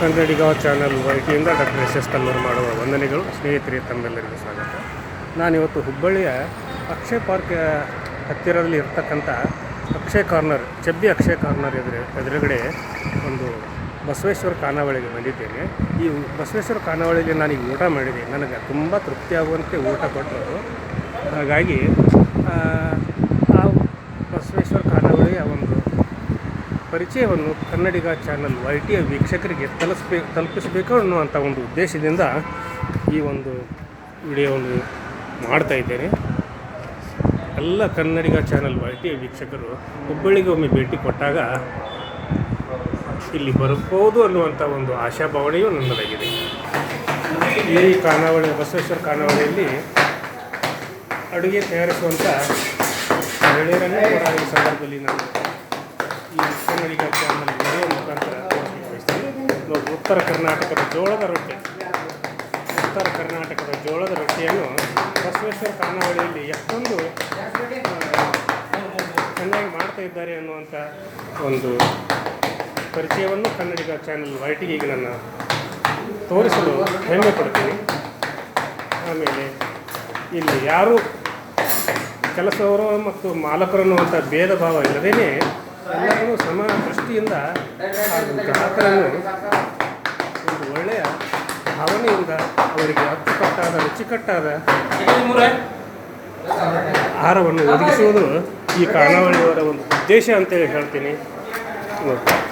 ಕನ್ನಡಿಗ channel ವೈಟಿಯಿಂದ doctor S S Kallur ಮಾಡುವ ವಂದನೆಗಳು. ಸ್ನೇಹಿತರಿಗೆ ತಮ್ಮೆಲ್ಲರಿಗೂ ಸ್ವಾಗತ. ನಾನಿವತ್ತು ಹುಬ್ಬಳ್ಳಿಯ ಅಕ್ಷಯ ಪಾರ್ಕ್ ಹತ್ತಿರದಲ್ಲಿ ಇರ್ತಕ್ಕಂಥ ಅಕ್ಷಯ ಕಾರ್ನರ್, ಚಬ್ಬಿ ಅಕ್ಷಯ ಕಾರ್ನರ್ ಎದುರುಗಡೆ ಒಂದು ಬಸವೇಶ್ವರ ಖಾನಾವಳಿಗೆ ಬಂದಿದ್ದೇನೆ. ಈ ಬಸವೇಶ್ವರ ಖಾನಾವಳಿಗೆ ನಾನೀಗ ಊಟ ಮಾಡಿದೆ. ನನಗೆ ತುಂಬ ತೃಪ್ತಿಯಾಗುವಂತೆ ಊಟ ಕೊಟ್ಟರು. ಹಾಗಾಗಿ ಆ ಬಸವೇಶ್ವರ ಖಾನಾವಳಿಯ ಒಂದು ಪರಿಚಯವನ್ನು ಕನ್ನಡಿಗ ಚಾನಲ್ ವೈಟಿಯ ವೀಕ್ಷಕರಿಗೆ ತಲುಪಿಸಬೇಕು ಅನ್ನುವಂಥ ಒಂದು ಉದ್ದೇಶದಿಂದ ಈ ಒಂದು ವಿಡಿಯೋವನ್ನು ಮಾಡ್ತಾ ಇದ್ದೇನೆ. ಎಲ್ಲ ಕನ್ನಡಿಗ ಚಾನಲ್ ವೈಟಿಯ ವೀಕ್ಷಕರು ಹುಬ್ಬಳ್ಳಿಗೆ ಒಮ್ಮೆ ಭೇಟಿ ಕೊಟ್ಟಾಗ ಇಲ್ಲಿ ಬರಬಹುದು ಅನ್ನುವಂಥ ಒಂದು ಆಶಾಭಾವನೆಯೂ ನನ್ನದಾಗಿದೆ. ಈ ಖಾನಾವಳಿ, ಬಸವೇಶ್ವರ ಖಾನಾವಳಿಯಲ್ಲಿ ಅಡುಗೆ ತಯಾರಿಸುವಂಥ ಮಹಿಳೆಯರನ್ನೇ ಕೂಡ ಈ ಸಂದರ್ಭದಲ್ಲಿ ನಾನು ಈ ಕನ್ನಡಿಗ ಚಾನಲ್ ವಿಡಿಯೋ ಮುಖಾಂತರ ಬಯಸ್ತೀನಿ. ಉತ್ತರ ಕರ್ನಾಟಕದ ಜೋಳದ ರೊಟ್ಟಿಯನ್ನು ಬಸವೇಶ್ವರ ಖಾನಾವಳಿಯಲ್ಲಿ ಎಷ್ಟೊಂದು ಚೆನ್ನಾಗಿ ಮಾಡ್ತಾ ಇದ್ದಾರೆ ಅನ್ನುವಂಥ ಒಂದು ಪರಿಚಯವನ್ನು ಕನ್ನಡಿಗ ಚಾನಲ್ ವೈಟಿಗೆ ಈಗ ನನ್ನ ತೋರಿಸಲು ಹೆಮ್ಮೆ ಪಡ್ತೀನಿ. ಆಮೇಲೆ ಇಲ್ಲಿ ಯಾರು ಕೆಲಸವರು ಮತ್ತು ಮಾಲಕರು ಅನ್ನುವಂಥ ಭೇದ ಭಾವ ಇಲ್ಲದೇ ಎಲ್ಲರೂ ಸಮ ದೃಷ್ಟಿಯಿಂದ ಹಾಗೂ ಗ್ರಾಹಕರನ್ನು ಒಂದು ಒಳ್ಳೆಯ ಭಾವನೆಯಿಂದ ಅವರಿಗೆ ಅಚ್ಚುಕಟ್ಟಾದ ರುಚಿಕಟ್ಟಾದ ಆಹಾರವನ್ನು ಒದಗಿಸುವುದು ಈ ಖಾನಾವಳಿಯವರ ಒಂದು ಉದ್ದೇಶ ಅಂತೇಳಿ ಹೇಳ್ತೀನಿ.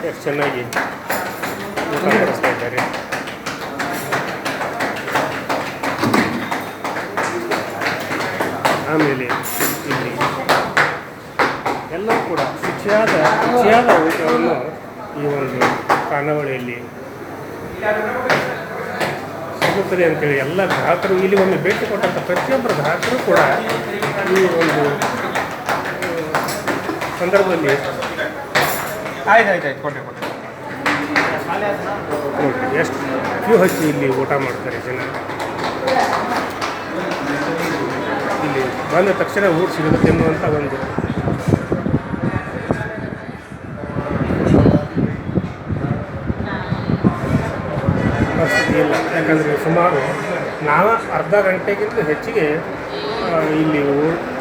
ಎಷ್ಟು ಚೆನ್ನಾಗಿ ಊಟ ಮಾಡಿಸ್ತಾ ಇದ್ದಾರೆ. ಆಮೇಲೆ ಇಲ್ಲಿ ಎಲ್ಲವೂ ಕೂಡ ರುಚಿಯಾದ ಊಟವನ್ನು ಈ ಒಂದು ಖಾನಾವಳಿಯಲ್ಲಿ ಸಿಗುತ್ತದೆ ಅಂತೇಳಿ ಎಲ್ಲ ಗ್ರಾಹಕರು ಇಲ್ಲಿ ಒಮ್ಮೆ ಭೇಟಿ ಕೊಟ್ಟಂಥ ಪ್ರತಿಯೊಬ್ಬರ ಗ್ರಾಹಕರು ಕೂಡ ಈ ಒಂದು ಸಂದರ್ಭದಲ್ಲಿ ಎಷ್ಟು ಕ್ಯೂ ಹಚ್ಚಿ ಇಲ್ಲಿ ಊಟ ಮಾಡ್ತಾರೆ ಜನ. ಇಲ್ಲಿ ಬಂದ ತಕ್ಷಣ ಊಟ ಸಿಗುತ್ತೆ ಎನ್ನುವಂಥ ಒಂದು ಪರಿಸ್ಥಿತಿ ಇಲ್ಲ. ಯಾಕಂದರೆ ಸುಮಾರು ನಾವು ಅರ್ಧ ಗಂಟೆಗಿಂತ ಹೆಚ್ಚಿಗೆ ಇಲ್ಲಿ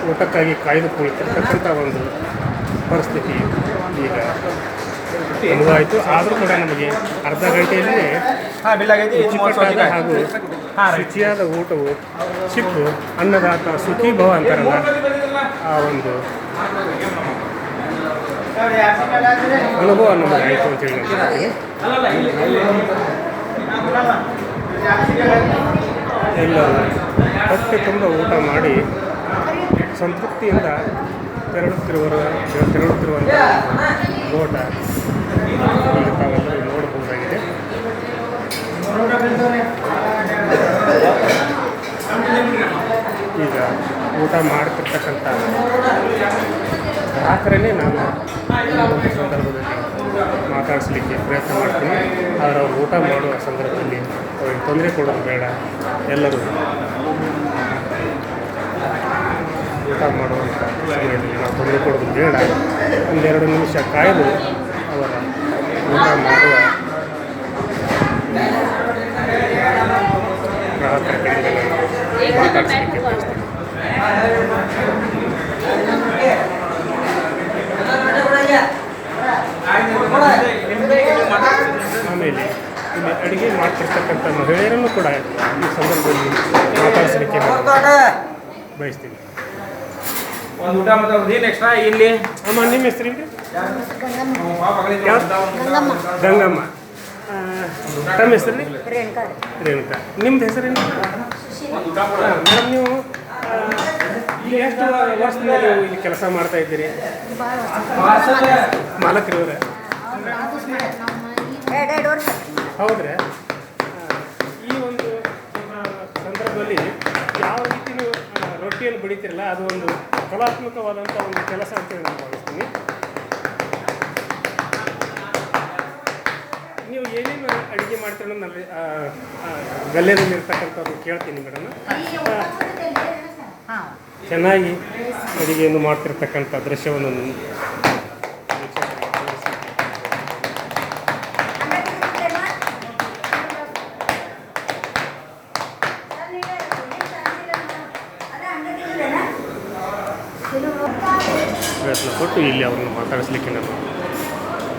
ಊಟಕ್ಕಾಗಿ ಕಾಯ್ದು ಕುಳಿತಿರ್ತಕ್ಕಂಥ ಒಂದು ಪರಿಸ್ಥಿತಿ ಈಗ ಅನುಭವಾಯಿತು. ಆದರೂ ಕೂಡ ನಮಗೆ ಅರ್ಧ ಗಂಟೆಯಲ್ಲಿ ಹಾಗೂ ಶುಚಿಯಾದ ಊಟವು ಸಿಕ್ಕು ಅನ್ನದಾತ ಸುಖೀ ಭವ ಅಂತಾರಲ್ಲ, ಆ ಒಂದು ಅನುಭವ ನಮಗೆ ಆಯಿತು ಅಂತೇಳಿ ಎಲ್ಲರೂ ಹೊಟ್ಟೆ ತುಂಬ ಊಟ ಮಾಡಿ ಸಂತೃಪ್ತಿಯಿಂದ ತೆರಳುತ್ತಿರುವಂಥ ನೋಟ ಈಗ ತಾವೆಲ್ಲರೂ ನೋಡಬಹುದಾಗಿದೆ. ಈಗ ಊಟ ಮಾಡ್ತಿರ್ತಕ್ಕಂಥ ಗ್ರಾಹಕರನ್ನೇ ನಾನು ಈ ಸಂದರ್ಭದಲ್ಲಿ ಮಾತಾಡಿಸ್ಲಿಕ್ಕೆ ಪ್ರಯತ್ನ ಮಾಡ್ತೀನಿ. ಆದರೆ ಅವರು ಊಟ ಮಾಡುವ ಸಂದರ್ಭದಲ್ಲಿ ಅವರಿಗೆ ತೊಂದರೆ ಕೊಡೋದು ಬೇಡ. ಎಲ್ಲರೂ ಊಟ ಮಾಡುವಂಥ ಸಮಯದಲ್ಲಿ ನಾವು ತೊಂದರೆ ಕೊಡೋದು ಬೇಡ. ಒಂದೆರಡು ನಿಮಿಷ ಕಾಯ್ದು ಅವರ ಊಟ ಮಾಡುವ ಗ್ರಾಹಕರ ಕಡೆಗೆ ಮಾತಾಡಿಸಲಿಕ್ಕೆ ಬಯಸ್ತೀನಿ. ಆಮೇಲೆ ಇಲ್ಲಿ ಅಡುಗೆ ಮಾಡ್ತಿರ್ತಕ್ಕಂಥ ಮಹಿಳೆಯರನ್ನು ಕೂಡ ಈ ಸಂದರ್ಭದಲ್ಲಿ ಮಾತಾಡಿಸಲಿಕ್ಕೆ ಬಯಸ್ತೀನಿ. ಒಂದು ಊಟ ಮಾತಾಡೋದು ಏನು ಎಕ್ಸ್ಟ್ರಾ ಇಲ್ಲಿ ಅಮ್ಮ, ನಿಮ್ಮ ಹೆಸರು ಗಂಗಮ್ಮ. ತಮ್ಮ ಹೆಸರು ರೇಣುಕಾ. ನಿಮ್ದು ಹೆಸರೇನು ಮೇಡಮ್? ನೀವು ಎಷ್ಟು ವರ್ಷದಿಂದ ನೀವು ಇಲ್ಲಿ ಕೆಲಸ ಮಾಡ್ತಾ ಇದ್ದೀರಿ? ಮಾಲಕರವ್ರೆ? ಹೌದ್ರಾ? ಈ ಒಂದು ಸಂದರ್ಭದಲ್ಲಿ ಯಾವ ರೀತಿ ನೀವು ರೊಟ್ಟಿಯನ್ನು ಬಡಿತೀರಲ್ಲ, ಅದು ಒಂದು ಕಲಾತ್ಮಕವಾದಂಥ ಒಂದು ಕೆಲಸ ಅಂತೇಳಿ ನಾನು ಭಾವಿಸ್ತೀನಿ. ನೀವು ಏನೇನು ಅಡುಗೆ ಮಾಡ್ತೀರ ಅನ್ನೋದು ಗಲ್ಲೆಯಲ್ಲಿ ಇರ್ತಕ್ಕಂಥದ್ದು ಕೇಳ್ತೀನಿ ಮೇಡಮ್. ಚೆನ್ನಾಗಿ ಅಡುಗೆಯನ್ನು ಮಾಡ್ತಿರ್ತಕ್ಕಂಥ ದೃಶ್ಯವನ್ನು ಪ್ರಯತ್ನ ಪಟ್ಟು ಇಲ್ಲಿ ಅವ್ರನ್ನ ಮಾತಾಡಿಸ್ಲಿಕ್ಕೆ ನಾನು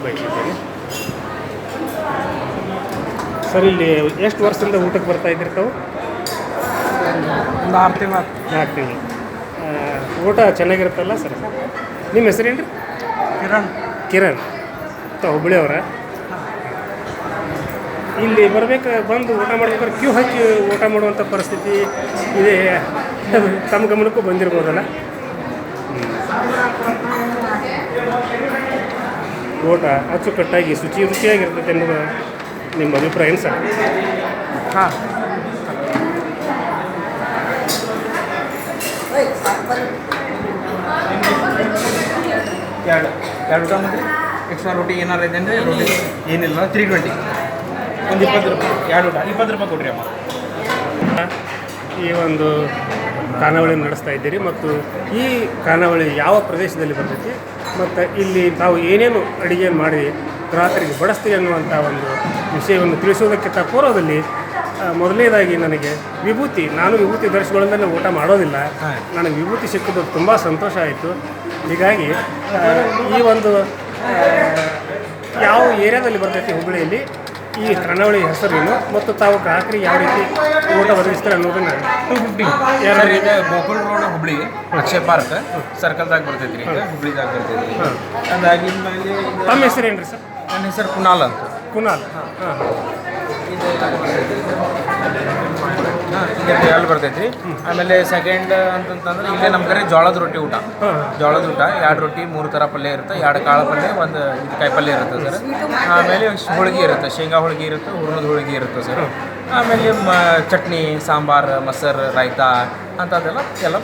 ಬಯಸಿದ್ದೇನೆ. ಸರ್, ಇಲ್ಲಿ ಎಷ್ಟು ವರ್ಷದಿಂದ ಊಟಕ್ಕೆ ಬರ್ತಾ ಇದ್ದೀರಿ ತಾವು? ಒಂದು 6 ತಿಂಗಳು. 4 ತಿಂಗಳು. ಊಟ ಚೆನ್ನಾಗಿರುತ್ತಲ್ಲ ಸರ್? ನಿಮ್ಮ ಹೆಸರೇನು ರೀ? ಕಿರಣ್. ತಾವು ಹುಬ್ಬಳ್ಳಿಯವರ? ಇಲ್ಲಿ ಬಂದು ಊಟ ಮಾಡ್ಬೇಕಾದ್ರೆ ಕ್ಯೂ ಹಾಕಿ ಊಟ ಮಾಡುವಂಥ ಪರಿಸ್ಥಿತಿ ಇದೆ, ತಮ್ಮ ಗಮನಕ್ಕೂ ಬಂದಿರ್ಬೋದಲ್ಲ? ಊಟ ಅಚ್ಚುಕಟ್ಟಾಗಿ ರುಚಿಯಾಗಿರ್ತದೆ ಅನ್ನೋದು ನಿಮ್ಮ ಅಭಿಪ್ರಾಯ ಏನು ಸರ್? ಹಾಂ, ಎರಡು ಊಟ ಮಾಡಿರಿ. ಎಕ್ಸ್ಟ್ರಾ ರೋಟಿ ಏನಾರು ಇದೆ ಅಂದರೆ ರೋಟಿ ಏನಿಲ್ಲ 320. ಒಂದು 20 ರೂಪಾಯಿ ಎರಡು ಊಟ 20 ರೂಪಾಯಿ ಕೊಡ್ರಿ ಅಮ್ಮ. ಈ ಒಂದು ಖಾನಾವಳಿ ನಡೆಸ್ತಾ ಇದ್ದೀರಿ ಮತ್ತು ಈ ಖಾನಾವಳಿ ಯಾವ ಪ್ರದೇಶದಲ್ಲಿ ಬರ್ತೈತಿ ಮತ್ತು ಇಲ್ಲಿ ತಾವು ಏನೇನು ಅಡುಗೆ ಮಾಡಿ ಗ್ರಾಹಕರಿಗೆ ಬಡಿಸ್ತೀವಿ ಅನ್ನುವಂಥ ಒಂದು ವಿಷಯವನ್ನು ತಿಳಿಸೋದಕ್ಕಿಂತ ಪೂರ್ವದಲ್ಲಿ ಮೊದಲನೇದಾಗಿ ನನಗೆ ನಾನು ವಿಭೂತಿ ಧರಿಸಿಕೊಳ್ಳೋದನ್ನು ಊಟ ಮಾಡೋದಿಲ್ಲ. ನನಗೆ ವಿಭೂತಿ ಸಿಕ್ಕಿದ್ದು ತುಂಬ ಸಂತೋಷ ಆಯಿತು. ಹೀಗಾಗಿ ಈ ಒಂದು ಯಾವ ಏರಿಯಾದಲ್ಲಿ ಬರ್ತೈತಿ ಹುಬ್ಬಳ್ಳಿಯಲ್ಲಿ ಈ ಖಾನಾವಳಿ ಹೆಸರೇನು ಮತ್ತು ತಾವು ಗ್ರಾಹಕರಿಗೆ ಯಾವ ರೀತಿ ಊಟ ಒದಗಿಸ್ತಾರೆ ಅನ್ನೋದನ್ನು 250 ಯಾರು ಈಗ ಗೋಕುಲ್ ರೋಡ್ ಹುಬ್ಳಿ ಅಕ್ಷಯ ಪಾರ್ಕ್ ಸರ್ಕಲ್ದಾಗ ಬರ್ತೈತಿ ರೀ, ಹುಬ್ಳಿದಾಗ ಬರ್ತೈತಿ. ಅದಾಗಿನ ಮೇಲೆ ತಮ್ಮ ಹೆಸರೇನು ರೀ ಸರ್? ನನ್ನ ಹೆಸರು ಕುನಾಲ್ ಅಂತ. ಕುನಾಲ್. ಹಾಂ ಈಗ ಅಲ್ಲಿ ಬರ್ತೈತಿ. ಆಮೇಲೆ ಸೆಕೆಂಡ್ ಅಂತಂತಂದ್ರೆ ಇಲ್ಲೇ ನಮ್ಮ ಕಡೆ ಜೋಳದ ರೊಟ್ಟಿ ಊಟ. ಜೋಳದ ಊಟ 2 ರೊಟ್ಟಿ 3 ಥರ ಪಲ್ಯ ಇರುತ್ತೆ, 2 ಕಾಳು ಪಲ್ಯ, 1 ಕಾಯಿ ಪಲ್ಯ ಇರುತ್ತೆ ಸರ್. ಆಮೇಲೆ ಹೋಳಿಗೆ ಇರುತ್ತೆ, ಶೇಂಗಾ ಹೋಳಿಗೆ ಇರುತ್ತೆ, ಹೂರ್ಣದ ಹೋಳಿಗೆ ಇರುತ್ತೆ ಸರ್. ಆಮೇಲೆ ಚಟ್ನಿ, ಸಾಂಬಾರು, ಮೊಸರು, ರಾಯ್ತ ಅಂಥದ್ದೆಲ್ಲ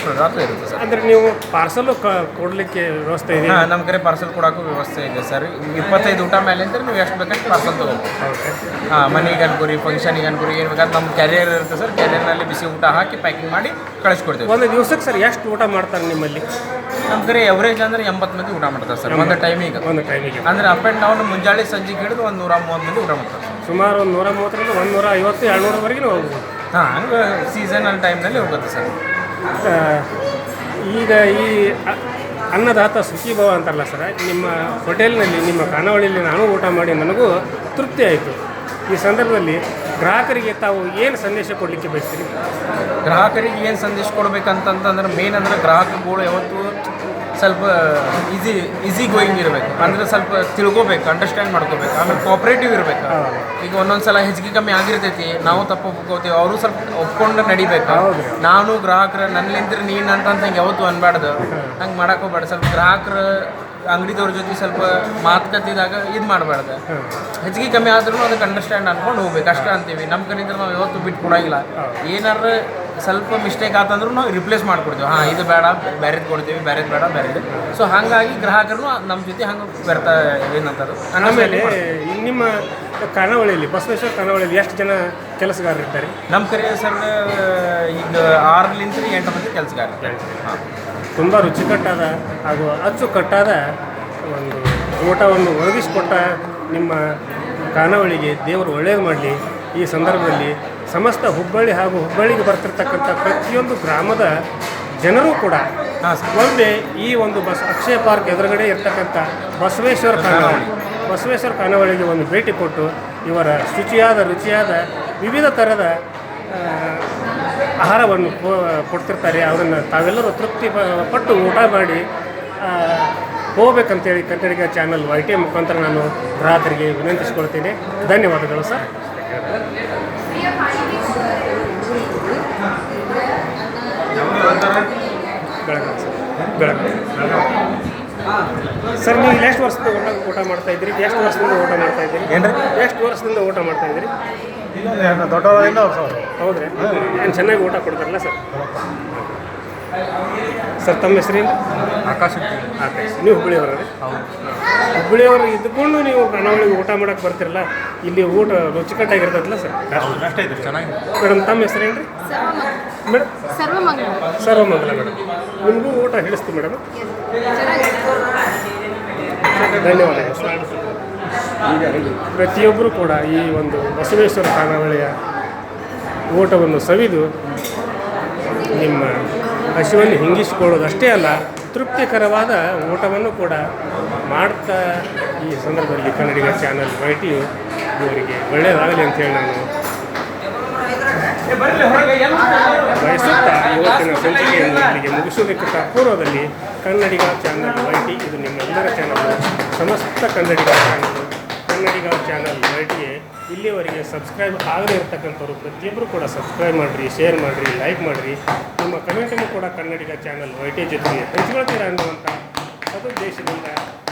ಪದಾರ್ಥ ಇರುತ್ತೆ ಸರ್. ಅಂದರೆ ನೀವು ಪಾರ್ಸಲು ಕೊಡಲಿಕ್ಕೆ ವ್ಯವಸ್ಥೆ ಇದೆ? ಹಾಂ, ನಮ್ಮ ಕಡೆ ಪಾರ್ಸಲ್ ಕೊಡೋಕ್ಕೂ ವ್ಯವಸ್ಥೆ ಇದೆ ಸರ್. 25 ಊಟ ಮೇಲೆ ಅಂದರೆ ನೀವು ಎಷ್ಟು ಬೇಕಂದ್ರೆ ಪಾರ್ಸಲ್ ತೊಗೋಬೋದು. ಹಾಂ, ಮನೆಗೆ ಅನ್ಕೋರಿ, ಫಂಕ್ಷನಿಗೆ ಅನ್ಕೋರಿ, ಏನು ಬೇಕಾದ್ರೆ ನಮ್ಮ ಕ್ಯಾರಿಯರ್ ಇರುತ್ತೆ ಸರ್. ಕ್ಯಾರಿಯರ್ನಲ್ಲಿ ಬಿಸಿ ಊಟ ಹಾಕಿ ಪ್ಯಾಕಿಂಗ್ ಮಾಡಿ ಕಳಿಸ್ಕೊಡ್ತೀವಿ. ಒಂದು ದಿವಸಕ್ಕೆ ಸರ್ ಎಷ್ಟು ಊಟ ಮಾಡ್ತಾರೆ ನಿಮ್ಮಲ್ಲಿ? ನಮ್ಮ ಕಡೆ ಎವರೇಜ್ ಅಂದರೆ 80 ಮಂದಿ ಊಟ ಮಾಡ್ತಾರೆ ಸರ್ ಒಂದು ಟೈಮಿಗೆ. ಅಂದರೆ ಅಪ್ ಆ್ಯಂಡ್ ಡೌನ್ ಮುಂಜಾನೆ ಸಂಜೆಗೆ ಹಿಡಿದು 130 ಮಂದಿ ಊಟ ಮಾಡ್ತಾರೆ ಸರ್. ಸುಮಾರು 130ರಿಂದ 150, 200ವರೆಗೂ ಹೋಗ್ಬೋದು. ಹಾಂ, ಹಂಗೆ ಸೀಸನಲ್ ಟೈಮ್ನಲ್ಲಿ ಹೋಗುತ್ತೆ ಸರ್. ಈಗ ಈ ಅನ್ನದಾತ ಸುಖೀಭವ ಅಂತಾರಲ್ಲ ಸರ್, ನಿಮ್ಮ ಹೋಟೆಲ್ನಲ್ಲಿ, ನಿಮ್ಮ ಖಾನಾವಳಿಯಲ್ಲಿ ನಾನು ಊಟ ಮಾಡಿ ನನಗೂ ತೃಪ್ತಿ ಆಯಿತು. ಈ ಸಂದರ್ಭದಲ್ಲಿ ಗ್ರಾಹಕರಿಗೆ ತಾವು ಏನು ಸಂದೇಶ ಕೊಡಲಿಕ್ಕೆ ಬಯಸ್ತೀರಿ? ಗ್ರಾಹಕರಿಗೆ ಏನು ಸಂದೇಶ ಕೊಡ್ಬೇಕಂತಂದ್ರೆ ಮೇನ್ ಅಂದರೆ ಗ್ರಾಹಕರುಗಳು ಯಾವತ್ತು ಸ್ವಲ್ಪ ಈಸಿ ಗೋಯಿಂಗ್ ಇರಬೇಕು. ಅಂದರೆ ಸ್ವಲ್ಪ ತಿಳ್ಕೊಬೇಕು, ಅಂಡರ್ಸ್ಟ್ಯಾಂಡ್ ಮಾಡ್ಕೋಬೇಕು. ಆಮೇಲೆ ಕೋಆಪ್ರೇಟಿವ್ ಇರಬೇಕು. ಈಗ ಒಂದೊಂದು ಸಲ ಹೆಚ್ಚಿಗೆ ಕಮ್ಮಿ ಆಗಿರ್ತೈತಿ, ನಾವು ತಪ್ಪು ಒಪ್ಕೋತೀವಿ, ಅವರು ಸ್ವಲ್ಪ ಒಪ್ಕೊಂಡು ನಡಿಬೇಕು. ನಾನು ಗ್ರಾಹಕರು ನನ್ನಿಂದ್ರೆ ನೀನು ಅಂತ ಹಿಂಗೆ ಯಾವತ್ತು ಅನ್ಬಾರ್ದು, ಹಂಗೆ ಮಾಡಕ್ಕೆ ಹೋಗ್ಬೇಡ. ಸ್ವಲ್ಪ ಗ್ರಾಹಕರು ಅಂಗಡಿದವ್ರ ಜೊತೆ ಸ್ವಲ್ಪ ಮಾತುಕತೆದಾಗ ಇದು ಮಾಡಬಾರ್ದು. ಹೆಚ್ಚಿಗೆ ಕಮ್ಮಿ ಆದ್ರೂ ಅದಕ್ಕೆ ಅಂಡರ್ಸ್ಟ್ಯಾಂಡ್ ಅನ್ಕೊಂಡು ಹೋಗ್ಬೇಕು ಅಷ್ಟೇ ಅಂತೀವಿ. ನಮ್ಮ ಕಡೆಯಿಂದ ನಾವು ಯಾವತ್ತೂ ಬಿಟ್ಟು ಕೊಡೋಂಗಿಲ್ಲ. ಏನಾರು ಸ್ವಲ್ಪ ಮಿಸ್ಟೇಕ್ ಆತಂದ್ರೂ ನಾವು ರಿಪ್ಲೇಸ್ ಮಾಡ್ಕೊಡ್ತೀವಿ. ಹಾಂ, ಇದು ಬೇಡ, ಬೇರೆದು ಕೊಡ್ತೀವಿ, ಬೇರೆದು ಬೇಡ, ಬೇರೆದು. ಸೊ ಹಾಗಾಗಿ ಗ್ರಾಹಕರು ನಮ್ಮ ಜೊತೆ ಹಂಗೆ ಬರ್ತಾ ಏನಂತಾರೆ. ಆಮೇಲೆ ನಿಮ್ಮ ಖಾನಾವಳಿಯಲ್ಲಿ, ಬಸವೇಶ್ವರ ಖಾನಾವಳಿಯಲ್ಲಿ ಎಷ್ಟು ಜನ ಕೆಲಸಗಾರರು ಇರ್ತಾರೆ? ನಮ್ಮ ಕಡೆ ಸರ್ ಈಗ 6ರಿಂದ 8 ಮಂದಿ ಕೆಲಸಗಾರರು. ಹಾಂ, ತುಂಬ ರುಚಿಕಟ್ಟಾದ ಹಾಗೂ ಅಚ್ಚುಕಟ್ಟಾದ ಒಂದು ಊಟವನ್ನು ಒದಗಿಸಿಕೊಟ್ಟ ನಿಮ್ಮ ಖಾನಾವಳಿಗೆ ದೇವರು ಒಳ್ಳೆಯದು ಮಾಡಲಿ. ಈ ಸಂದರ್ಭದಲ್ಲಿ ಸಮಸ್ತ ಹುಬ್ಬಳ್ಳಿ ಹಾಗೂ ಹುಬ್ಬಳ್ಳಿಗೆ ಬರ್ತಿರ್ತಕ್ಕಂಥ ಪ್ರತಿಯೊಂದು ಗ್ರಾಮದ ಜನರೂ ಕೂಡ ಒಮ್ಮೆ ಈ ಒಂದು ಅಕ್ಷಯ ಪಾರ್ಕ್ ಎದುರುಗಡೆ ಇರ್ತಕ್ಕಂಥ ಬಸವೇಶ್ವರ ಖಾನಾವಳಿಗೆ ಒಂದು ಭೇಟಿ ಕೊಟ್ಟು ಇವರ ರುಚಿಯಾದ ವಿವಿಧ ಥರದ ಆಹಾರವನ್ನು ಕೊಡ್ತಿರ್ತಾರೆ. ಅದನ್ನು ತಾವೆಲ್ಲರೂ ತೃಪ್ತಿ ಪಟ್ಟು ಊಟ ಮಾಡಿ ಹೋಗ್ಬೇಕಂತೇಳಿ ಕನ್ನಡಿಗ ಚಾನಲ್ YT ಮುಖಾಂತರ ನಾನು ಗ್ರಾಹಕರಿಗೆ ವಿನಂತಿಸಿಕೊಳ್ತೀನಿ. ಧನ್ಯವಾದಗಳು ಸರ್. ಸರ್, ನೀವು ಎಷ್ಟು ವರ್ಷದಿಂದ ಊಟ ಮಾಡ್ತಾ ಇದ್ದೀರಿ? ಎಷ್ಟು ವರ್ಷದಿಂದ ಊಟ ಮಾಡ್ತಾ ಇದ್ದೀರಿ? ಎಷ್ಟು ವರ್ಷದಿಂದ ಊಟ ಮಾಡ್ತಾ ಇದ್ದೀರಿ? ದೊಡ್ಡವರಿಂದ. ಹೌದ್ರಿ? ಏನು ಚೆನ್ನಾಗಿ ಊಟ ಕೊಡ್ತಾರಲ್ಲ ಸರ್? ಸರ್, ತಮ್ಮ ಹೆಸರೇನು? ಆಕಾಶ. ನೀವು ಹುಬ್ಬಳ್ಳಿಯವ್ರಿ? ಹುಬ್ಬಳ್ಳಿಯವರು ಇದ್ದುಕೊಂಡು ನೀವು ಖಾನಾವಳಿಗೆ ಊಟ ಮಾಡೋಕೆ ಬರ್ತಿರಲ್ಲ, ಇಲ್ಲಿ ಊಟ ರುಚಿಕಟ್ಟಾಗಿರ್ತದಲ್ಲ ಸರ್? ಅಷ್ಟೇ ಇದೆ, ಚೆನ್ನಾಗಿ. ಮೇಡಮ್, ತಮ್ಮ ಹೆಸರೇನು ರೀ? Madam, Sarvamangala madam. ನಿಮಗೂ ಊಟ ಹಿಡಿಸ್ತೀವಿ ಮೇಡಮ್. ಧನ್ಯವಾದಗಳು ಸರ್. ಪ್ರತಿಯೊಬ್ಬರು ಕೂಡ ಈ ಒಂದು ಬಸವೇಶ್ವರ ಖಾನಾವಳಿಯ ಊಟವನ್ನು ಸವಿದು ನಿಮ್ಮ ಹಸಿವನ್ನು ಹಿಂಗಿಸಿಕೊಳ್ಳೋದು ಅಷ್ಟೇ ಅಲ್ಲ, ತೃಪ್ತಿಕರವಾದ ಊಟವನ್ನು ಕೂಡ ಮಾಡ್ತಾ ಈ ಸಂದರ್ಭದಲ್ಲಿ ಕನ್ನಡಿಗ ಚಾನಲ್ ವೈಟಿಯು ಇವರಿಗೆ ಒಳ್ಳೆಯದಾಗಲಿ ಅಂತೇಳಿ ನಾನು ಬಯಸುತ್ತಾ ಇವತ್ತಿನ ಸಂಚಿಕೆಯನ್ನು ಇಲ್ಲಿಗೆ ಮುಗಿಸುವುದಕ್ಕಿಂತ ಪೂರ್ವದಲ್ಲಿ ಕನ್ನಡಿಗ ಚಾನಲ್ ವೈಟಿ ಇದು ನಿಮ್ಮೆಲ್ಲರ ಚಾನಲ್, ಸಮಸ್ತ ಕನ್ನಡಿಗ ಚಾನಲ್, ಕನ್ನಡಿಗ ಚಾನಲ್ ವೈಟಿಗೆ ಇಲ್ಲಿವರೆಗೆ ಸಬ್ಸ್ಕ್ರೈಬ್ ಆಗದೇ ಇರ್ತಕ್ಕಂಥವ್ರು ಪ್ರತಿಯೊಬ್ಬರು ಕೂಡ ಸಬ್ಸ್ಕ್ರೈಬ್ ಮಾಡಿರಿ, ಶೇರ್ ಮಾಡಿರಿ, ಲೈಕ್ ಮಾಡಿರಿ. ನಿಮ್ಮ ಕಮೆಂಟನ್ನು ಕೂಡ ಕನ್ನಡಿಗ ಚಾನಲ್ ವೈಟಿ ಜೊತೆಗೆ ಹಂಚ್ಕೊಳ್ತೀರಾ ಅನ್ನುವಂಥ ಸದುದ್ದೇಶದಿಂದ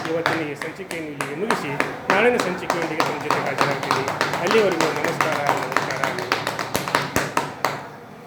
ಇವತ್ತಿನ ಈ ಸಂಚಿಕೆಯನ್ನು ಇಲ್ಲಿಗೆ ಮುಗಿಸಿ ನಾಳಿನ ಸಂಚಿಕೆಯೊಂದಿಗೆ ನಿಮ್ಮ ಜೊತೆ ಹಾಜರಾಗ್ತೀನಿ. ಅಲ್ಲಿವರೆಗೂ ನಮಸ್ಕಾರ.